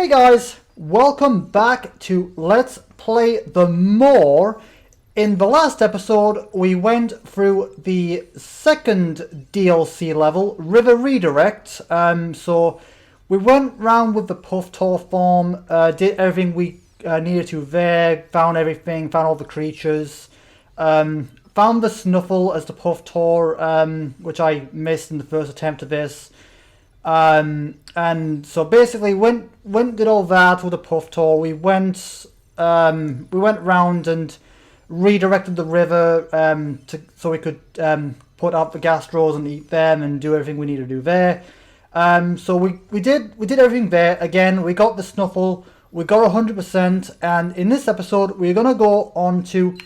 Hey guys, welcome back to Let's Play the More. In the last episode, we went through the second DLC level, River Redirect. So we went round with the Puff Tor farm, did everything we needed to there, found everything, found all the creatures, found the Snuffle as the Puff Tor, which I missed in the first attempt of this. And so basically went did all that with the Puff Tor. We went round and redirected the river so we could put out the gastros and eat them and do everything we need to do there. So we did everything there. Again, we got the Snuffle, we got 100%, and in this episode we're gonna go on to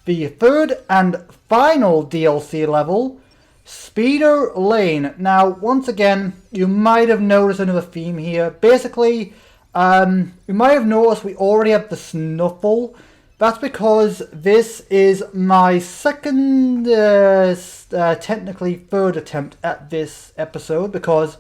the third and final DLC level, Speeder Lane. Now, once again, you might have noticed another theme here. Basically, you might have noticed we already have the Snuffle. That's because this is my second, technically third attempt at this episode, because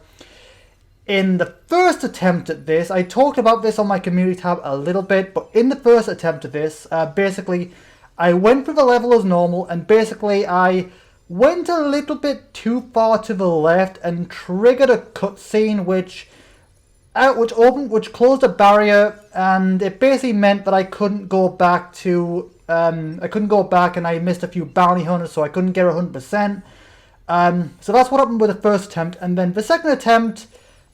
in the first attempt at this, I talked about this on my community tab a little bit, but in the first attempt at this, basically, I went through the level as normal, and basically I went a little bit too far to the left and triggered a cutscene which closed a barrier, and it basically meant that I couldn't go back to and I missed a few bounty hunters, so I couldn't get 100%. So that's what happened with the first attempt. And then the second attempt,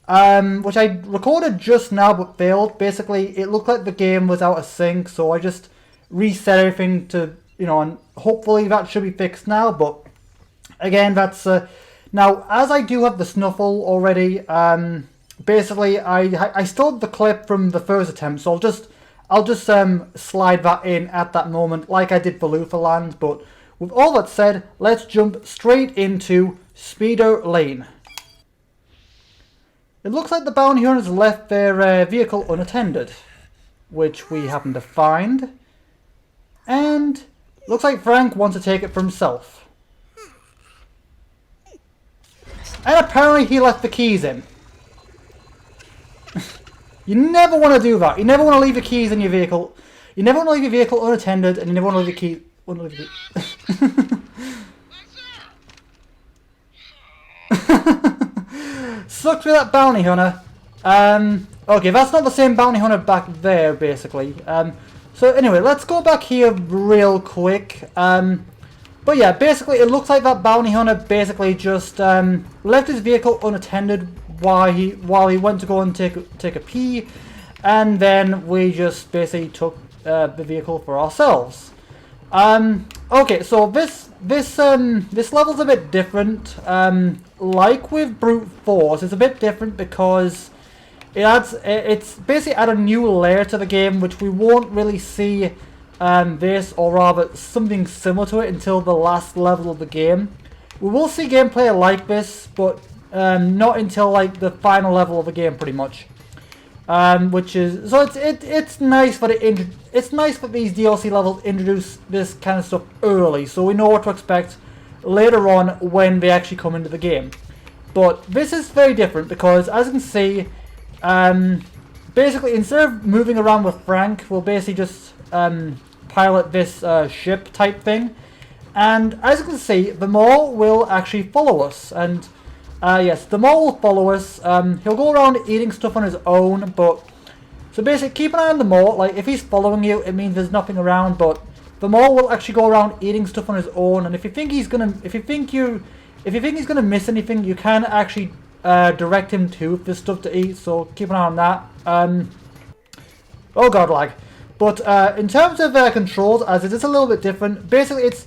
which I recorded just now but failed. Basically, it looked like the game was out of sync, so I just reset everything to, and hopefully that should be fixed now. But again, that's now, as I do have the Snuffle already. Basically, I still have the clip from the first attempt, so I'll just slide that in at that moment, like I did for Lutherland. But with all that said, let's jump straight into Speeder Lane. It looks like the bounty hunters left their vehicle unattended, which we happen to find, and looks like Frank wants to take it for himself. And apparently he left the keys in. You never want to do that. You never want to leave the keys in your vehicle. You never want to leave your vehicle unattended, and you never want to leave the keys. Sucks with that bounty hunter. Okay, that's not the same bounty hunter back there, basically. So anyway, let's go back here real quick. But yeah, basically it looks like that bounty hunter basically just left his vehicle unattended while he went to go and take a pee, and then we just basically took the vehicle for ourselves. Okay, so this level's a bit different. Like with brute force, it's a bit different because it's basically add a new layer to the game, which we won't really see this, or rather something similar to it, until the last level of the game. We will see gameplay like this, but not until like the final level of the game, pretty much. Which is so it's nice that it's nice that these DLC levels introduce this kind of stuff early, so we know what to expect later on when they actually come into the game. But this is very different because, as you can see, basically instead of moving around with Frank, we'll basically just pilot this ship type thing, and as you can see, the Maul will actually follow us. And yes, the Maul will follow us. He'll go around eating stuff on his own, but so basically keep an eye on the Maul. Like, if he's following you, it means there's nothing around, but the Maul will actually go around eating stuff on his own. And if you think he's gonna miss anything, you can actually direct him to if there's stuff to eat. So keep an eye on that. Oh god, lag. But in terms of controls, as it is a little bit different, basically it's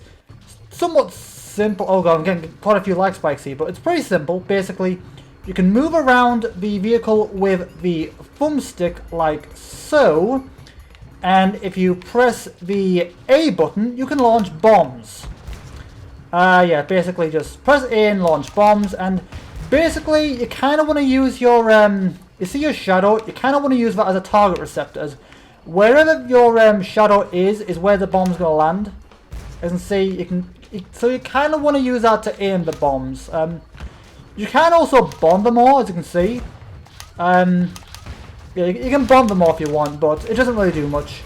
somewhat simple. Oh god, I'm getting quite a few lag spikes here, but it's pretty simple. Basically, you can move around the vehicle with the thumbstick like so, and if you press the A button, you can launch bombs. Yeah, basically just press A and launch bombs, and basically you kind of want to use your you see your shadow, you kind of want to use that as a target receptor, as wherever your shadow is where the bomb's going to land. As you can see, so you kind of want to use that to aim the bombs. You can also bomb them all, as you can see. Yeah, you can bomb them off if you want, but it doesn't really do much.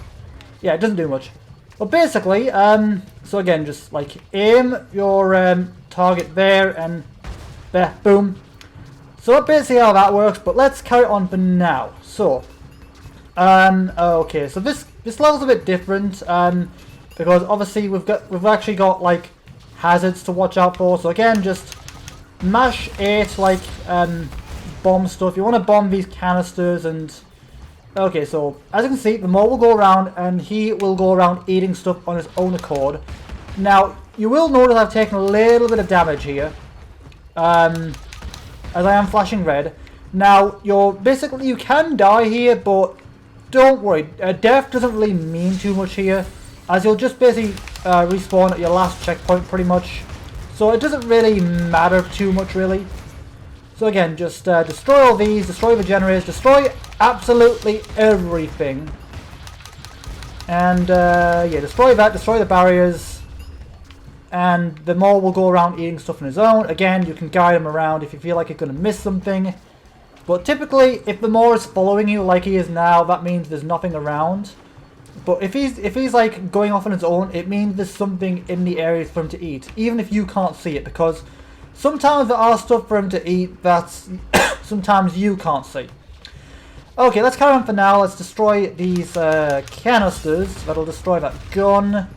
Yeah, it doesn't do much. But basically, so again, just like aim your target there and there, boom. So that's basically how that works, but let's carry on for now. So, okay, so this level's a bit different, because obviously we've actually got like hazards to watch out for. So again, just mash A to like bomb stuff. You want to bomb these canisters and okay, so as you can see, the mole will go around and he will go around eating stuff on his own accord. Now, you will notice I've taken a little bit of damage here, as I am flashing red. Now, you can die here, but don't worry, death doesn't really mean too much here, as you'll just basically respawn at your last checkpoint pretty much. So it doesn't really matter too much really. So again, just destroy all these, destroy the generators, destroy absolutely everything. And yeah, destroy that, destroy the barriers. And the mole will go around eating stuff on his own. Again, you can guide him around if you feel like you're going to miss something. But typically, if the mole is following you like he is now, that means there's nothing around. But if he's like going off on his own, it means there's something in the area for him to eat, even if you can't see it, because sometimes there are stuff for him to eat that sometimes you can't see. Okay, let's carry on for now. Let's destroy these canisters. That'll destroy that gun.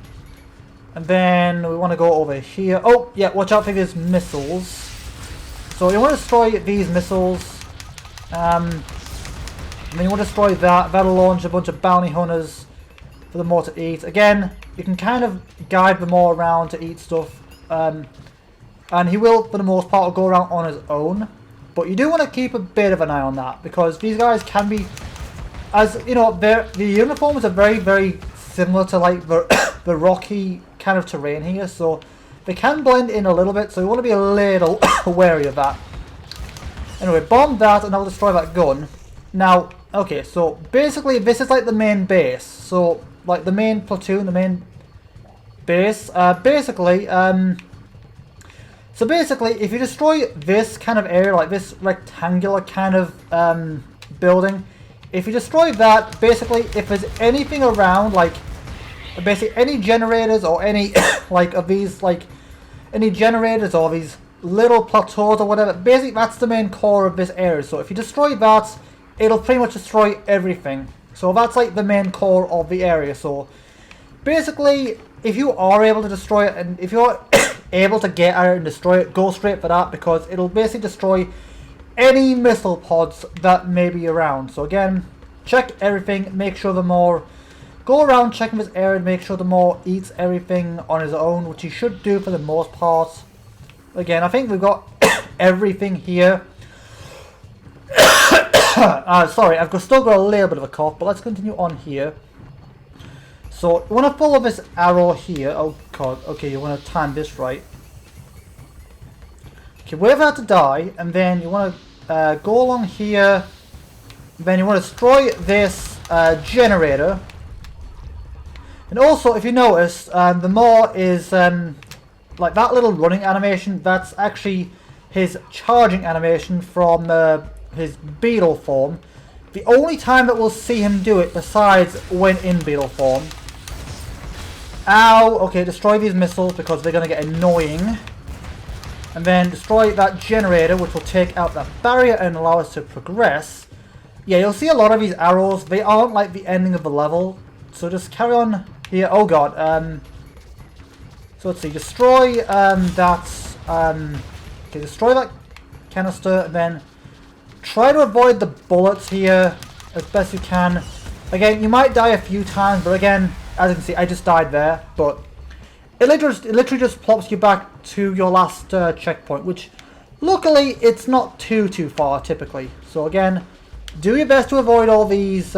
And then we want to go over here. Oh, yeah, watch out for these missiles. So you want to destroy these missiles. And then you want to destroy that. That'll launch a bunch of bounty hunters for the more to eat. Again, you can kind of guide them all around to eat stuff. And he will, for the most part, go around on his own. But you do want to keep a bit of an eye on that, because these guys can be, as you know, the uniforms are very, very similar to like the rocky kind of terrain here. So they can blend in a little bit, so you want to be a little wary of that. Anyway, bomb that and I'll destroy that gun. Now, okay, so basically this is like the main base. So, like the main platoon, the main base. So basically, if you destroy this kind of area, like this rectangular kind of building, if you destroy that, basically, if there's anything around, like basically any generators or any like of these, like any generators or these little plateaus or whatever, basically that's the main core of this area. So if you destroy that, it'll pretty much destroy everything. So that's like the main core of the area. So basically, if you are able to destroy it, and if you're able to get at it and destroy it, go straight for that, because it'll basically destroy any missile pods that may be around. So again, check everything, make sure the more, go around checking this area, make sure the more eats everything on his own, which he should do for the most part. Again, I think we've got everything here. Sorry, I've still got a little bit of a cough, but let's continue on here. So, you want to follow this arrow here. Oh god, okay, you want to time this right. Okay, wait for that to die, and then you want to go along here. Then you want to destroy this generator. And also, if you notice, the more is like that little running animation, that's actually his charging animation from his beetle form. The only time that we'll see him do it, besides when in beetle form. Ow! Okay, destroy these missiles because they're going to get annoying. And then destroy that generator, which will take out that barrier and allow us to progress. Yeah, you'll see a lot of these arrows. They aren't like the ending of the level. So just carry on here. Oh god. So let's see. Destroy that. Okay, destroy that canister. And then try to avoid the bullets here as best you can. Again, you might die a few times, but again, as you can see, I just died there, but it literally just plops you back to your last checkpoint, which luckily it's not too far typically. So again, do your best to avoid all these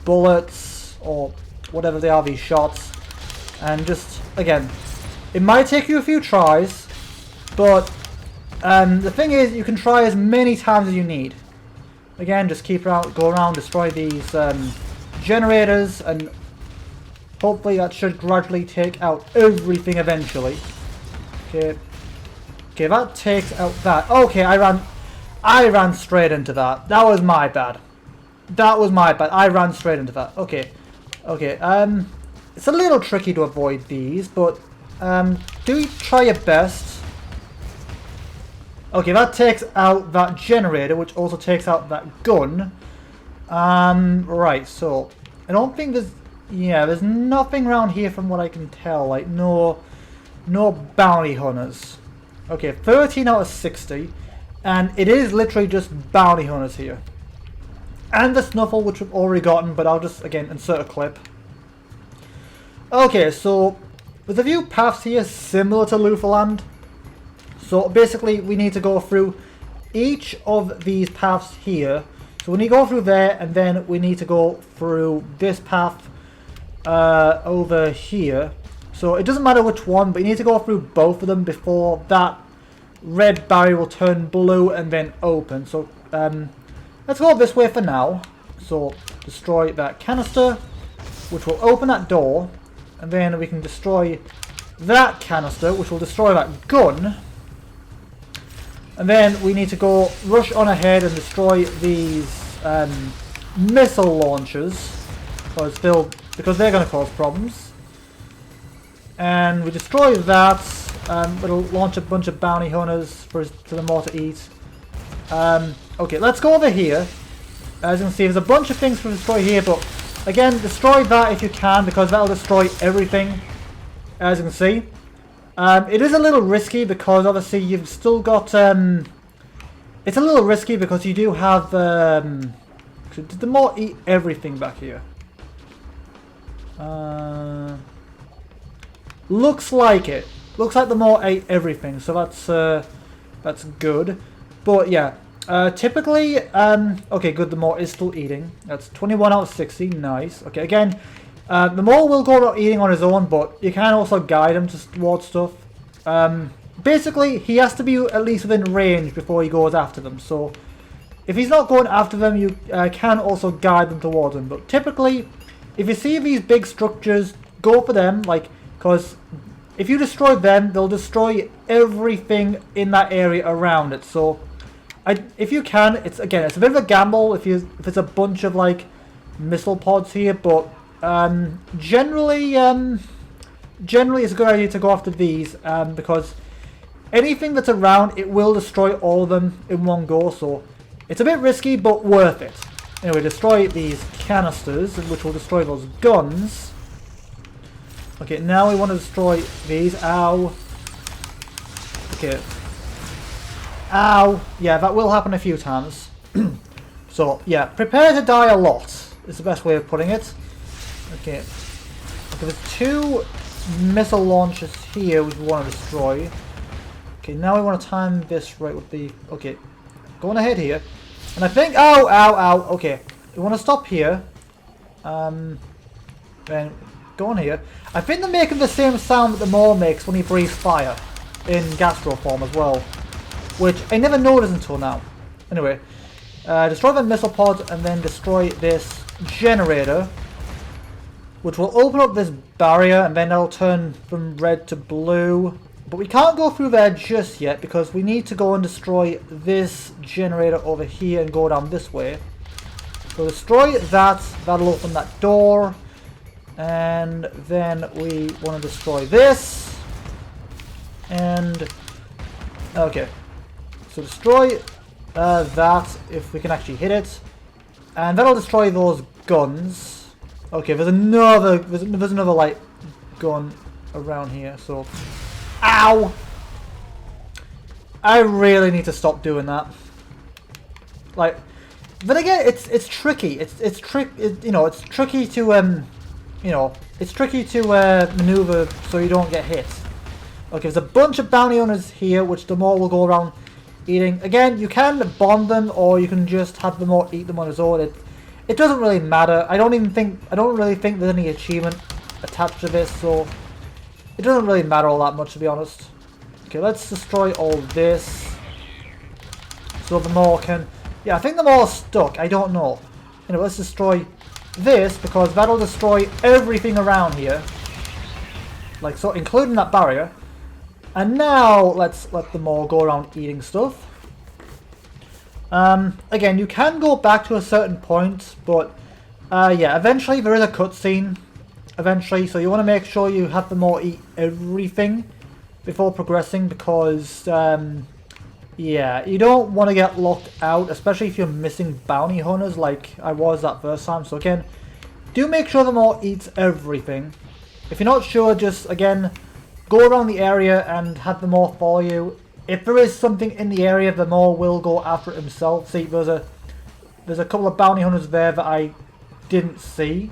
bullets or whatever they are, these shots, and just again, it might take you a few tries, but the thing is, you can try as many times as you need. Again, just go around, destroy these generators, and hopefully that should gradually take out everything eventually. Okay, that takes out that. Okay, I ran straight into that. That was my bad. That was my bad. I ran straight into that. Okay. Okay, it's a little tricky to avoid these, but do try your best. Okay, that takes out that generator, which also takes out that gun. Right, so I don't think there's... Yeah, there's nothing around here from what I can tell. Like, no bounty hunters. Okay, 13 out of 60. And it is literally just bounty hunters here. And the snuffle, which we've already gotten, but I'll just, again, insert a clip. Okay, so there's a few paths here similar to Lufaland. So basically, we need to go through each of these paths here. So we need to go through there, and then we need to go through this path over here. So it doesn't matter which one, but you need to go through both of them before that red barrier will turn blue and then open. So let's go this way for now. So destroy that canister, which will open that door, and then we can destroy that canister, which will destroy that gun. And then we need to go rush on ahead and destroy these missile launchers, because they're going to cause problems. And we destroy that. It'll launch a bunch of bounty hunters for them all to eat. Okay, let's go over here. As you can see, there's a bunch of things to destroy here, but again, destroy that if you can, because that'll destroy everything. As you can see. It is a little risky because obviously you've still got... it's a little risky because you do have... did the more eat everything back here? Looks like it. Looks like the more ate everything, so that's good. But yeah, typically... okay, good, the more is still eating. That's 21 out of 60, nice. Okay, again... the mole will go about eating on his own, but you can also guide him towards stuff. Basically, he has to be at least within range before he goes after them. So, if he's not going after them, you can also guide them towards them. But typically, if you see these big structures, go for them. Like, because if you destroy them, they'll destroy everything in that area around it. So, if you can, it's a bit of a gamble if it's a bunch of like missile pods here, but generally it's a good idea to go after these because anything that's around, it will destroy all of them in one go. So it's a bit risky, but worth it. Anyway, destroy these canisters, which will destroy those guns. Okay, now we want to destroy these. Ow. Okay. Ow. Yeah, that will happen a few times. So yeah, prepare to die a lot is the best way of putting it. Okay, there's two missile launchers here which we want to destroy. Okay, now we want to time this right with the... Okay, going ahead here. And I think... Ow, ow, ow. Okay, we want to stop here. Then go on here. I think they're making the same sound that the mole makes when he breathes fire in gastro form as well. Which I never noticed until now. Anyway, destroy the missile pod and then destroy this generator, which will open up this barrier and then it'll turn from red to blue. But we can't go through there just yet because we need to go and destroy this generator over here and go down this way. So destroy that, that'll open that door. And then we want to destroy this. And, okay. So destroy that if we can actually hit it. And that'll destroy those guns. Okay, there's another like gun around here, so ow! I really need to stop doing that. Like, but again, it's tricky. It's tricky to it's tricky to maneuver so you don't get hit. Okay, there's a bunch of bounty hunters here, which the mole will go around eating. Again, you can bond them, or you can just have the mole eat them on his own. It doesn't really matter. I don't really think there's any achievement attached to this, so it doesn't really matter all that much, to be honest. Okay, let's destroy all this. So the mole can... Yeah, I think the mole's stuck. I don't know. Anyway, let's destroy this, because that'll destroy everything around here. Like so, including that barrier. And now, let's let the mole go around eating stuff. Again, you can go back to a certain point, but yeah, eventually there is a cutscene. Eventually, so you want to make sure you have them all eat everything before progressing, because yeah, you don't want to get locked out, especially if you're missing bounty hunters like I was that first time. So again, do make sure the all eats everything. If you're not sure, just again go around the area and have them all follow you. If there is something in the area, the Maw will go after it himself. See, there's a couple of bounty hunters there that I didn't see.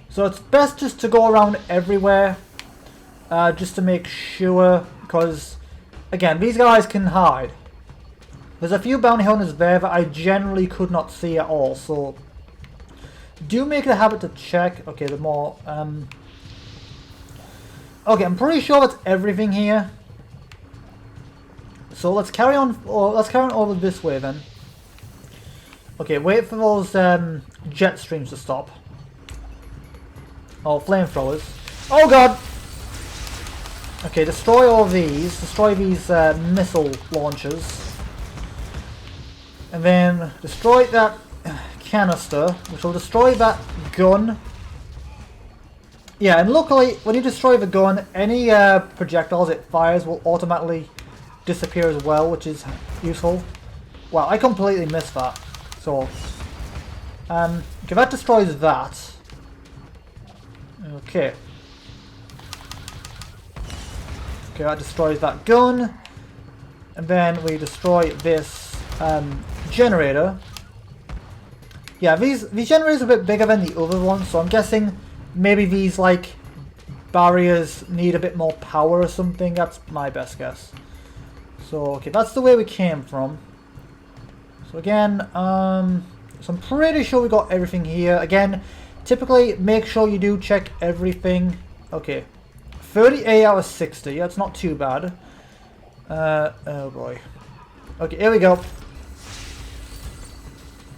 So it's best just to go around everywhere, just to make sure, because again, these guys can hide. There's a few bounty hunters there that I generally could not see at all, so do make it a habit to check. Okay, the Maw. Okay, I'm pretty sure that's everything here. So let's carry on. Let's carry on over this way then. Okay, wait for those jet streams to stop. Oh, flamethrowers. Oh god! Okay, destroy all these. Destroy these missile launchers. And then destroy that canister, which will destroy that gun. Yeah, and luckily, when you destroy the gun, any projectiles it fires will automatically disappear as well, which is useful. Wow, I completely missed that. So, okay, that destroys that. Okay. Okay, that destroys that gun. And then we destroy this generator. Yeah, these generators are a bit bigger than the other ones, so I'm guessing maybe these, like, barriers need a bit more power or something. That's my best guess. So, okay, that's the way we came from. So again, so I'm pretty sure we got everything here. Again, typically make sure you do check everything. Okay, 38 out of 60. That's not too bad. Oh boy. Okay, here we go.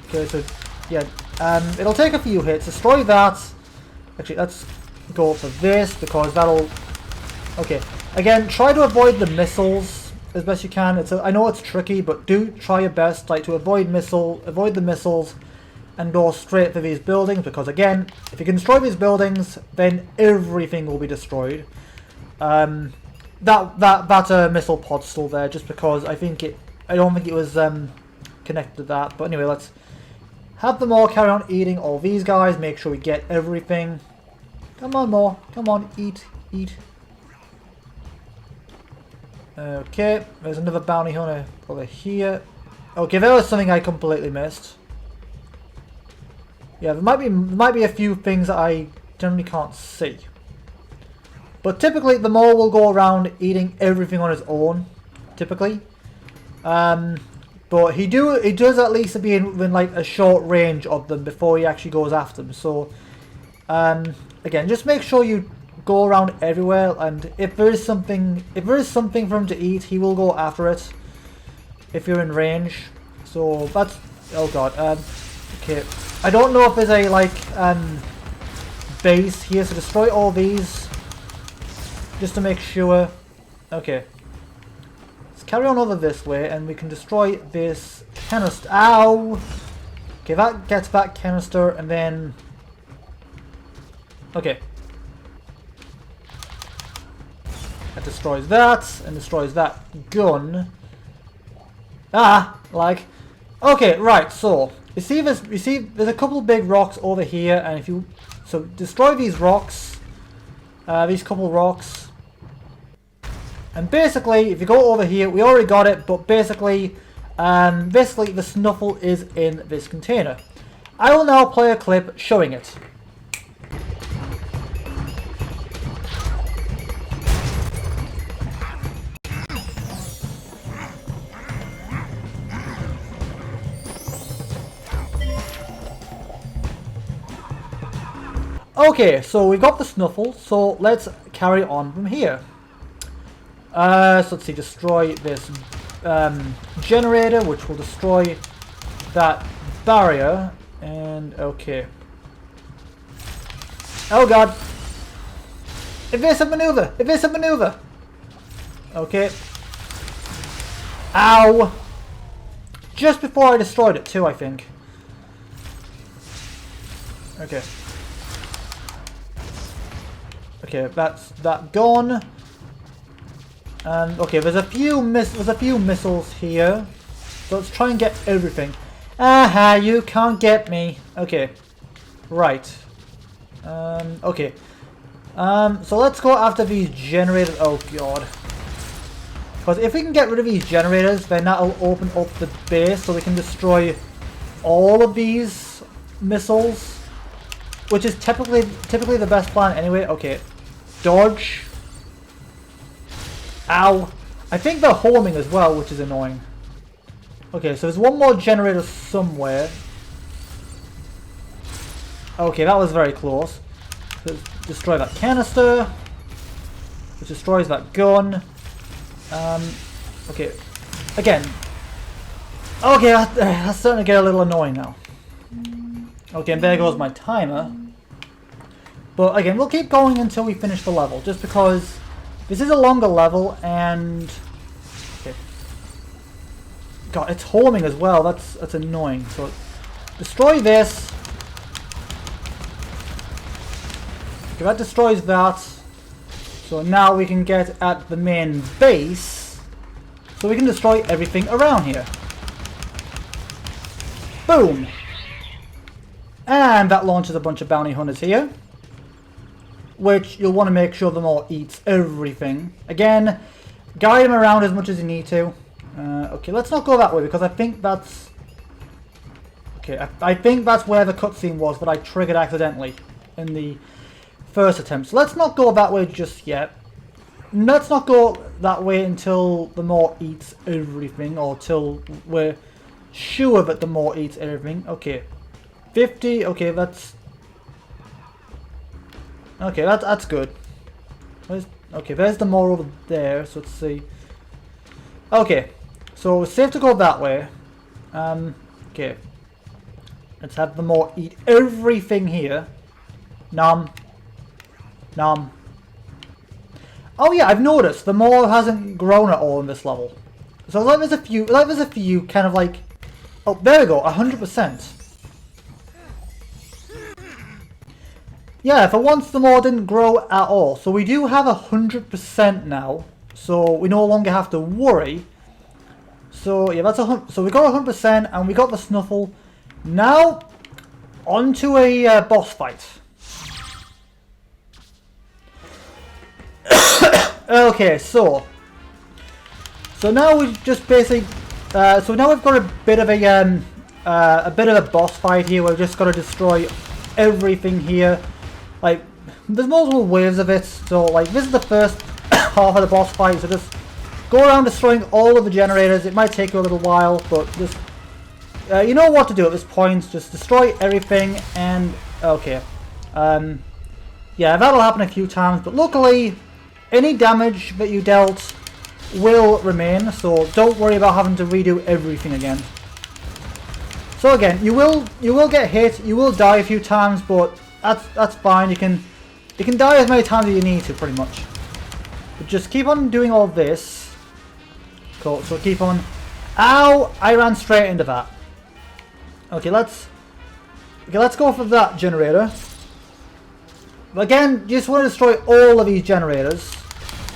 Okay, so yeah, it'll take a few hits. Destroy that. Actually, let's go for this because that'll. Okay, again, try to avoid the missiles as best you can. I know it's tricky, but do try your best, like, to avoid the missiles, and go straight for these buildings. Because again, if you can destroy these buildings, then everything will be destroyed. That missile pod's still there, just because I don't think it was connected to that. But anyway, let's have them all carry on eating all these guys. Make sure we get everything. Come on, more. Come on, eat. Okay, there's another bounty hunter over here. Okay, there was something I completely missed. Yeah, there might be a few things that I generally can't see. But typically, the Maw will go around eating everything on his own. Typically, but he does at least be in like a short range of them before he actually goes after them. So, again, just make sure you go around everywhere, and if there is something for him to eat, he will go after it if you're in range. So that's, oh god, okay, I don't know if there's a like base here, so destroy all these just to make sure. Okay, let's carry on over this way and we can destroy this canister. Ow! Okay, that gets that canister, and then okay, that destroys that, and destroys that gun. Ah, like, okay, right. So you see there's a couple of big rocks over here, and if you destroy these rocks, these couple of rocks, and basically if you go over here, we already got it, but basically the snuffle is in this container. I will now play a clip showing it. Okay, so we got the snuffle, so let's carry on from here. So let's see, destroy this generator, which will destroy that barrier, and okay. Oh god! Evasive maneuver! Evasive maneuver! Okay. Ow! just before I destroyed it too, I think. Okay. Okay, that's that gone. And okay, there's a few missiles here. So let's try and get everything. Aha, you can't get me. Okay. Right. Okay. So let's go after these generators. Oh god. Because if we can get rid of these generators, then that'll open up the base so we can destroy all of these missiles. Which is typically the best plan anyway. Okay. Dodge. Ow. I think they're homing as well, which is annoying. Okay, so there's one more generator somewhere. Okay, that was very close. Let's destroy that canister. Which destroys that gun. Okay. Again. Okay, that's starting to get a little annoying now. Okay, and there goes my timer. But again, we'll keep going until we finish the level, just because this is a longer level and... Okay. God, it's homing as well, that's annoying. So, destroy this. Okay, that destroys that. So now we can get at the main base, so we can destroy everything around here. Boom! And that launches a bunch of bounty hunters here. Which you'll want to make sure the more eats everything. Again, guide them around as much as you need to. Okay, let's not go that way because I think that's... Okay, I think that's where the cutscene was that I triggered accidentally in the first attempt. So let's not go that way just yet. Let's not go that way until the more eats everything, or till we're sure that the more eats everything. Okay, 50, okay, that's... Okay, that's good. Okay, there's the more over there, so let's see. Okay, so it's safe to go that way. Okay. Let's have the more eat everything here. Nom. Nom. Oh yeah, I've noticed the more hasn't grown at all in this level. So like there's a few kind of like... Oh, there we go, 100%. Yeah, for once the more didn't grow at all. So we do have 100% now. So we no longer have to worry. So yeah, that's so we got 100% and we got the snuffle. Now, onto a boss fight. Okay, so now we just basically, so now we've got a bit of a boss fight here. We've just got to destroy everything here. Like, there's multiple waves of it, so like this is the first half of the boss fight, so just go around destroying all of the generators. It might take you a little while, but just, you know what to do at this point. Just destroy everything and, okay. Yeah, that'll happen a few times, but luckily, any damage that you dealt will remain, so don't worry about having to redo everything again. So again, you will get hit, you will die a few times, but that's fine. You can die as many times as you need to, pretty much. But just keep on doing all this. Cool. So keep on. Ow! I ran straight into that. Okay, let's go for that generator. Again, you just want to destroy all of these generators,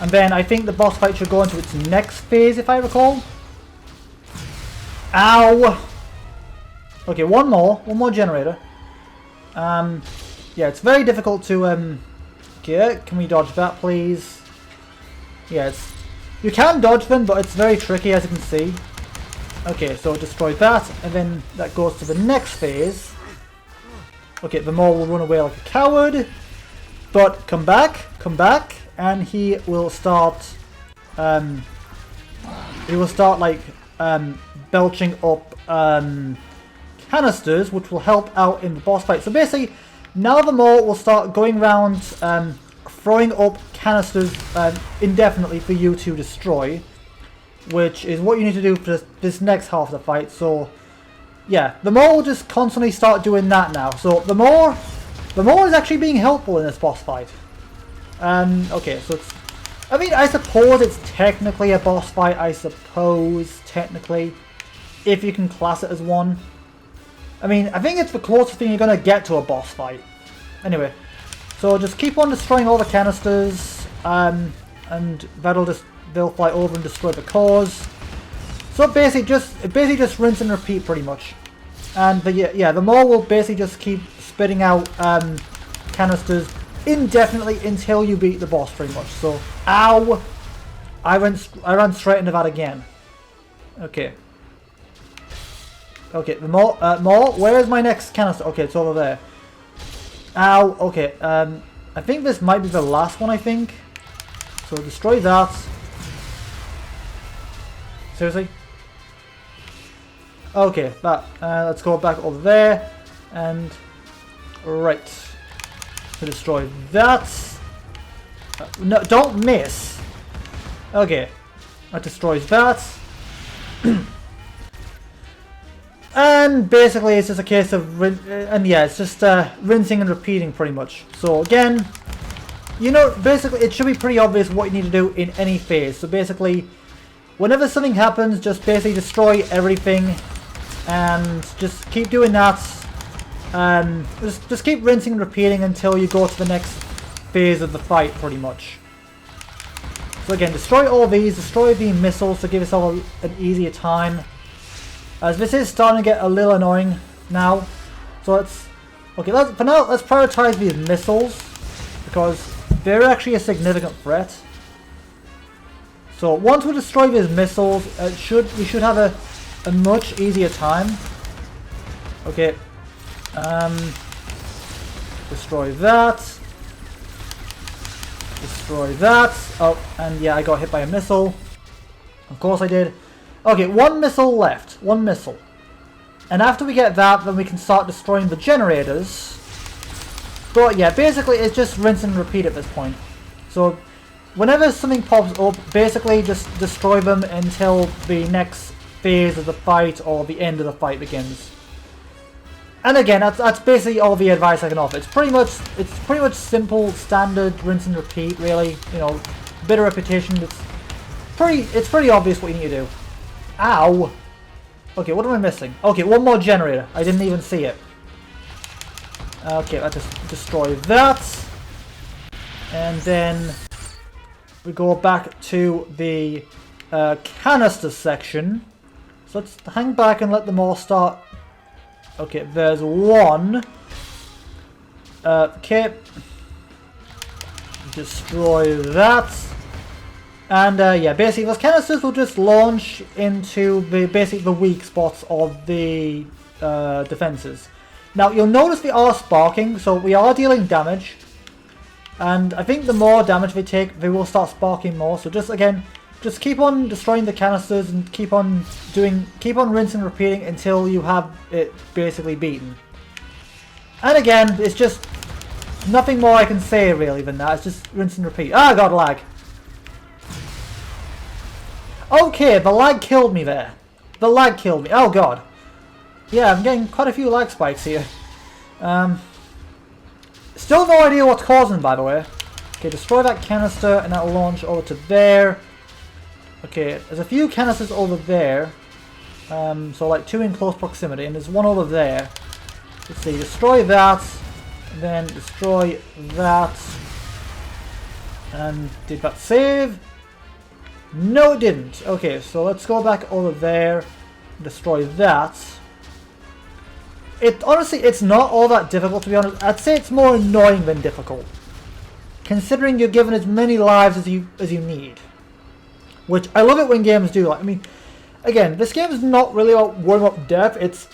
and then I think the boss fight should go into its next phase, if I recall. Ow! Okay, one more generator. Yeah, it's very difficult to, okay, can we dodge that, please? Yeah, you can dodge them, but it's very tricky, as you can see. Okay, so destroy that, and then that goes to the next phase. Okay, the Maul will run away like a coward, but come back, and he will start, like, belching up, canisters, which will help out in the boss fight. So basically, now the Maul will start going around throwing up canisters indefinitely for you to destroy, which is what you need to do for this next half of the fight. So yeah, the Maul will just constantly start doing that now. So the Maul is actually being helpful in this boss fight. Okay, so it's, I mean, I suppose it's technically a boss fight, technically. if you can class it as one. I mean, I think it's the closest thing you're going to get to a boss fight. Anyway, so just keep on destroying all the canisters, and they'll fly over and destroy the cores. So basically just rinse and repeat pretty much. And the maw will basically just keep spitting out canisters indefinitely until you beat the boss pretty much. So, ow! I ran straight into that again. Okay. Okay, the maw, where is my next canister? Okay, it's over there. Ow, okay, I think this might be the last one, I think. So destroy that. Seriously? Okay, that, let's go back over there, and, right. To destroy that. No, don't miss. Okay, that destroys that. And basically it's just a case of, it's just rinsing and repeating pretty much. So again, you know, basically it should be pretty obvious what you need to do in any phase. So basically, whenever something happens, just basically destroy everything and just keep doing that. Just keep rinsing and repeating until you go to the next phase of the fight pretty much. So again, destroy all these, destroy the missiles to give yourself an easier time. As this is starting to get a little annoying now. So let's... Okay, for now, let's prioritize these missiles, because they're actually a significant threat. So once we destroy these missiles, we should have a much easier time. Okay. Destroy that. Destroy that. Oh, and yeah, I got hit by a missile. Of course I did. Okay, one missile left. One missile. And after we get that, then we can start destroying the generators. But yeah, basically it's just rinse and repeat at this point. So whenever something pops up, basically just destroy them until the next phase of the fight or the end of the fight begins. And again, that's basically all the advice I can offer. It's pretty much simple, standard rinse and repeat, really. You know, bit of repetition. It's pretty obvious what you need to do. Ow! Okay, what am I missing? Okay, one more generator. I didn't even see it. Okay, let's just destroy that. And then we go back to the canister section. So let's hang back and let them all start. Okay, there's one. Okay. Destroy that. And yeah, basically those canisters will just launch into the weak spots of the defenses. Now you'll notice they are sparking, so we are dealing damage. And I think the more damage they take, they will start sparking more. So just keep on destroying the canisters and keep on rinsing and repeating until you have it basically beaten. And again, it's just nothing more I can say really than that. It's just rinse and repeat. Ah, god, lag. Okay, the lag killed me there. The lag killed me. Oh god. Yeah, I'm getting quite a few lag spikes here. Still no idea what's causing, by the way. Okay, destroy that canister and that'll launch over to there. Okay, there's a few canisters over there. So like two in close proximity, and there's one over there. Let's see, destroy that, and then destroy that. And did that save? No, it didn't. Okay, so let's go back over there, destroy that. Honestly, it's not all that difficult, to be honest. I'd say it's more annoying than difficult, considering you're given as many lives as you need. Which I love it when games do. Like, I mean, again, this game is not really about worrying about death. It's,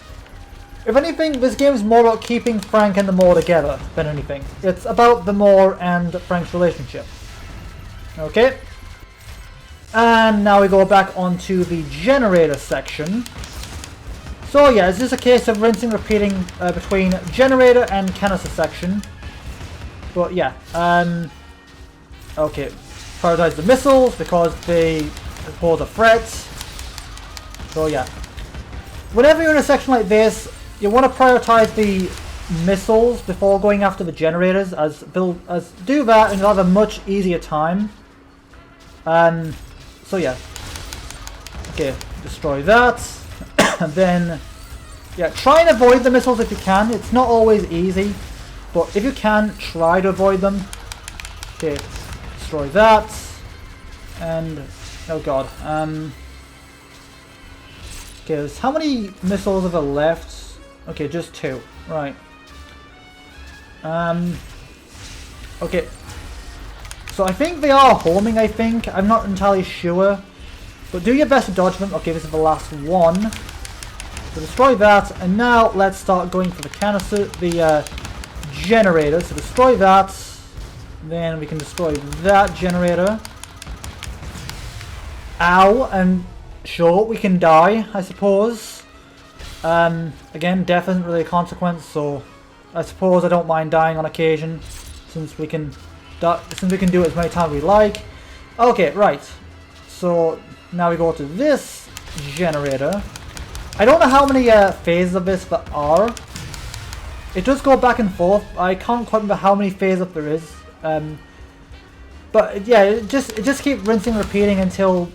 if anything, this game is more about keeping Frank and the Maw together than anything. It's about the Maw and Frank's relationship. Okay. And now we go back onto the generator section. So yeah, it's just a case of rinsing, repeating between generator and canister section. But yeah, okay, prioritize the missiles because they pose a threat. So yeah, whenever you're in a section like this, you want to prioritize the missiles before going after the generators, as do that and you'll have a much easier time. So yeah, okay, destroy that. And then, yeah, try and avoid the missiles if you can. It's not always easy, but if you can, try to avoid them. Okay, destroy that. And, oh god. Okay, how many missiles are there left? Okay, just 2. Right. Okay. So I think they are homing, I think. I'm not entirely sure. But do your best to dodge them. Okay, this is the last one. So destroy that. And now let's start going for the canister, the generator. So destroy that. Then we can destroy that generator. Ow. And sure, we can die, I suppose. Again, death isn't really a consequence, so I suppose I don't mind dying on occasion, since we can do it as many times as we like. Okay, right. So now we go to this generator. I don't know how many phases of this there are. It does go back and forth. I can't quite remember how many phases there is. But yeah, it just keep rinsing and repeating until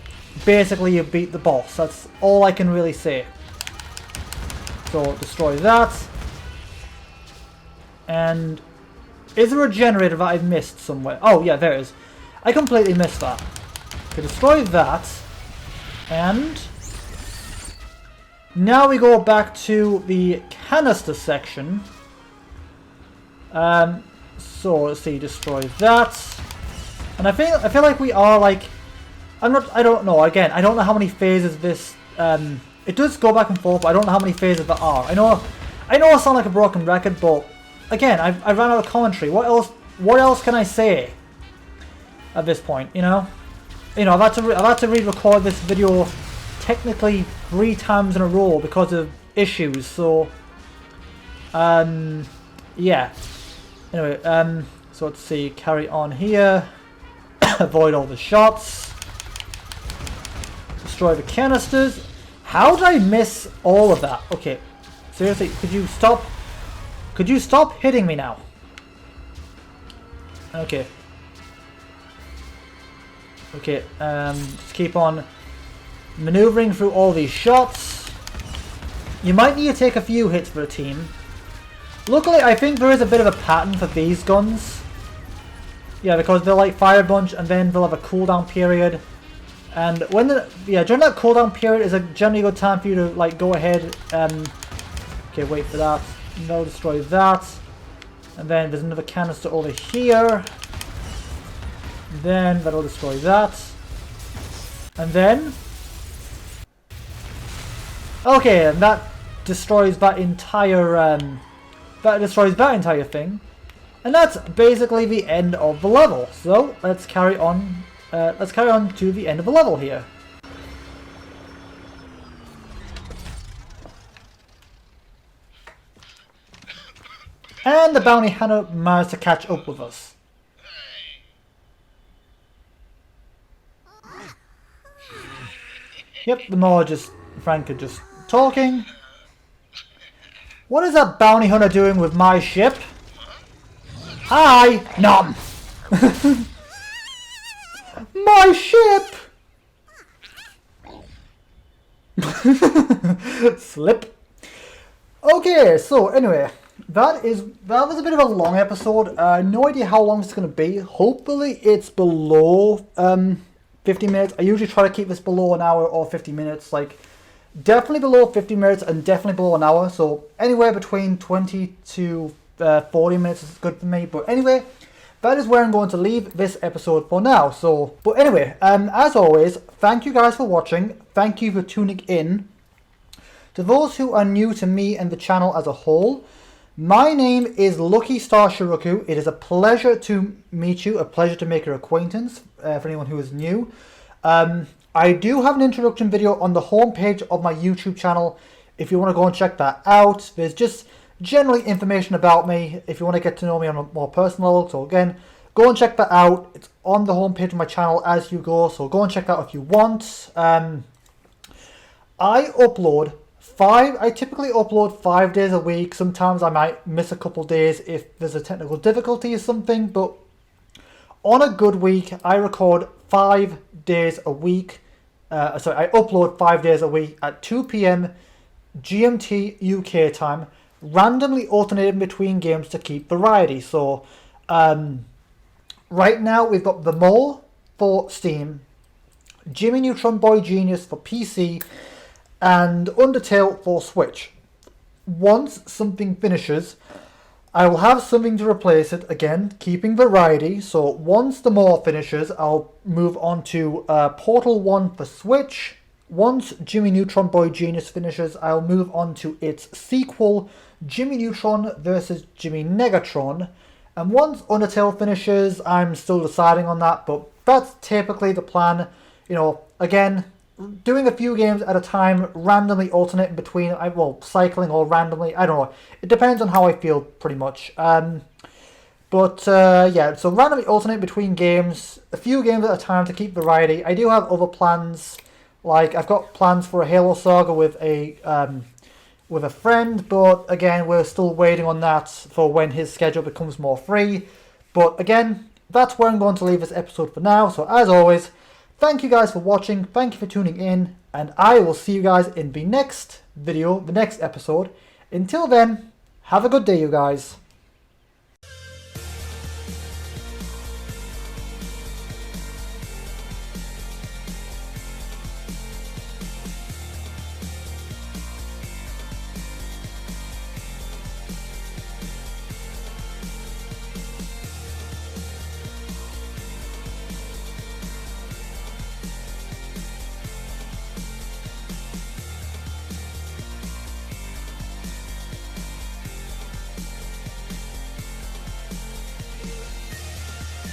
basically you beat the boss. That's all I can really say. So destroy that. And is there a generator that I've missed somewhere? Oh yeah, there is. I completely missed that. Okay, destroy that. And now we go back to the canister section. So let's see, destroy that. And I feel like we are like, I don't know, again, I don't know how many phases this it does go back and forth, but I don't know how many phases there are. I know I sound like a broken record, but again, I ran out of commentary. What else can I say at this point, you know? You know, I've had to re-record this video technically 3 times in a row because of issues, so yeah. Anyway, so let's see, carry on here. Avoid all the shots. Destroy the canisters. How did I miss all of that? Okay, seriously, could you stop hitting me now? Okay. Okay, just keep on maneuvering through all these shots. You might need to take a few hits for a team. Luckily, I think there is a bit of a pattern for these guns. Yeah, because they'll like fire a bunch and then they'll have a cooldown period. And when during that cooldown period is a generally good time for you to like go ahead. Okay, wait for that. No, destroy that. And then there's another canister over here. Then that'll destroy that. And then okay, and that destroys that entire thing. And that's basically the end of the level. So let's carry on. Let's carry on to the end of the level here. And the bounty hunter managed to catch up with us. Yep, the more just Frank are just talking. What is that bounty hunter doing with my ship? Hi! Nom! My ship! Slip. Okay, so anyway, that was a bit of a long episode. No idea how long it's going to be. Hopefully it's below 50 minutes. I usually try to keep this below an hour or 50 minutes. Like, definitely below 50 minutes and definitely below an hour. So anywhere between 20 to 40 minutes is good for me. But anyway, that is where I'm going to leave this episode for now. So, but anyway, as always, thank you guys for watching. Thank you for tuning in. To those who are new to me and the channel as a whole, my name is Lucky Star Shi-Roku. It is a pleasure to meet you, a pleasure to make your acquaintance, for anyone who is new. I do have an introduction video on the homepage of my YouTube channel. If you want to go and check that out, there's just generally information about me if you want to get to know me on a more personal level. So again, go and check that out. It's on the homepage of my channel as you go, so go and check that out if you want. I typically upload 5 days a week. Sometimes I might miss a couple days if there's a technical difficulty or something, but on a good week, I record 5 days a week. I upload 5 days a week at 2 p.m. GMT UK time, randomly alternating between games to keep variety. So right now we've got The Mole for Steam, Jimmy Neutron Boy Genius for PC, and Undertale for Switch. Once something finishes, I will have something to replace it, again, keeping variety. So once The Mole finishes, I'll move on to Portal 1 for Switch. Once Jimmy Neutron Boy Genius finishes, I'll move on to its sequel, Jimmy Neutron vs. Jimmy Negatron. And once Undertale finishes, I'm still deciding on that, but that's typically the plan. You know, again, doing a few games at a time, randomly alternating between, well, cycling or randomly, I don't know. It depends on how I feel, pretty much. Yeah, so randomly alternate between games, a few games at a time to keep variety. I do have other plans, like I've got plans for a Halo Saga with a friend, but again, we're still waiting on that for when his schedule becomes more free. But again, that's where I'm going to leave this episode for now. So as always, thank you guys for watching, thank you for tuning in, and I will see you guys in the next video, the next episode. Until then, have a good day, you guys.